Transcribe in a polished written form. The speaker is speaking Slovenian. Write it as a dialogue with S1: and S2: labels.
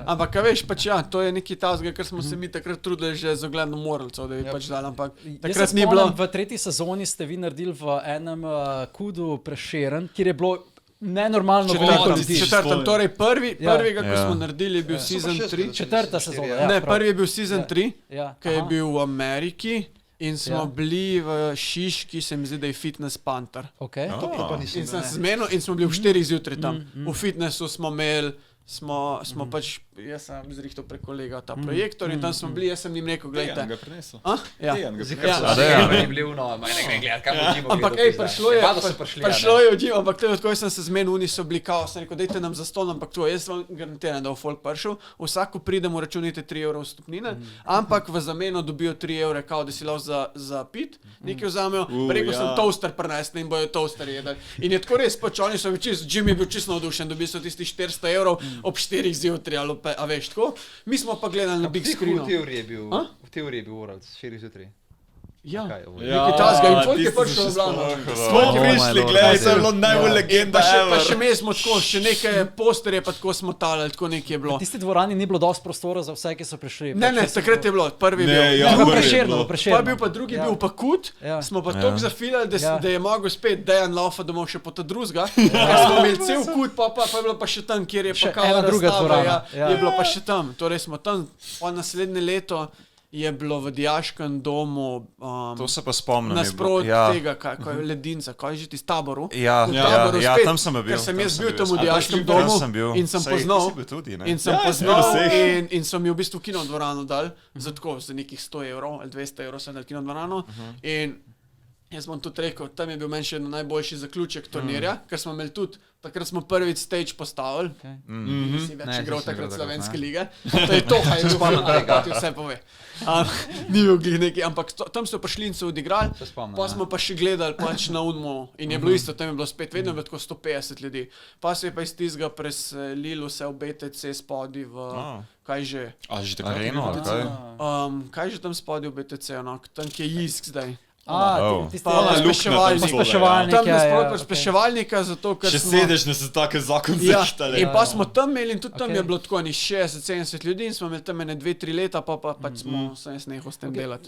S1: ampak veš, pač to je nekaj tazga, ker smo se mi takrat trudili že z ogledom Moralcev, da bi pač dali, ampak takrat ni bilo.
S2: V tretji sezoni ste vi naredili v enem kudu Prešeren, kjer je bilo nenormalno veliko ljudi.
S1: Četrtem, torej prvega, ko smo naredili, je bil season 3.
S2: Četrta sezona,
S1: Ne, prvi je bil season 3, ki je bil v Ameriki. In smo bili v Šiški, se mi zdi, da je Fitness Panther. In sem se zmenil in smo bili v 4 zjutraj tam. V fitnessu smo imeli, smo pač, jaz sem zrihtal prek kolega ta projektor in tam smo bili, jaz sem njim rekel, gledajte.
S3: Dejan ga prinesel.
S1: Ja.
S4: Ampak
S1: prišlo je od njim, ampak tako sem se zmenil, oni so bili kao, sem rekel, dajte nam za stol, ampak to, jaz vam garantiram, da bo folk prišel, vsako pridemo, računite 3 € vstopnine, ampak v zameno dobijo 3 €, kao, da si lahko za pit, nekaj vzamejo, rekel sem toaster prinesli in bojo toaster jedali. In je tako res, pač oni so čisto, Jim je bil čisto navdušen, dobil so tisti 400 € ob 4 zjutraj, a veš tako. Mi smo pa gledali na big screenu.
S4: V teoriji je bil World, 4 zjutraj.
S1: Ja, nekaj tazga in folk je prišel v Blano.
S3: Smo prišli, gledaj, to je bilo najbolj legenda
S1: Pa še mi smo tako, še neke posterje pa tako smo talali, tako nekaj je bilo.
S2: V tisti dvorani ni bilo dosti prostora za vse, ki so prišli.
S1: Ne, takrat je bilo, prvi bil.
S2: Prešerno.
S1: Pa bil pa drugi, bil pa Kut, smo pa toliko zafilali, da je mogel spet Dejan laufa domov še po ta drugega. Smo imeli cel Kut, pa je bilo pa še tam, kjer je pa kao razstava, je bilo pa še tam. Torej smo tam, pa naslednje leto je bilo v dijaškem domu,
S5: to se pa spomnim,
S1: nasprot tega, ko je ledinca, ko je že tisti taboru.
S5: Ja, tam sem bil.
S1: Ker sem jaz bil tam v dijaškem domu in sem poznal, in so mi v bistvu kinodvorano dali, za nekih 100 € ali 200 € sem dal kinodvorano in jaz bom tudi rekel, tam je bil meni še najboljši zaključek turnirja, ker smo imeli tudi, takrat smo prvič stage postavili, si več igral takrat Slovenske lige, to je to, kaj je spomnil, da ti vse pove. Ni bil glih neki, ampak tam so prišli in so odigrali, pa smo pa še gledali pač na Unmo in je bilo isto, tam je bilo spet, vedno je bilo tako 150 ljudi. Pa se je pa iz tistega preselilo vse v BTC spodi v, kaj že?
S5: Areno, ali kaj?
S1: Kaj že tam spodi v BTC, tam ki je Jisk zdaj. Speševalnika, zato ker
S3: še sedežne so take zakon zaštale.
S1: In pa smo tam imeli in tudi tam je bilo tako 60-70 ljudi in smo imeli tam 2-3 leta, pa pač smo se nehal s tem delati.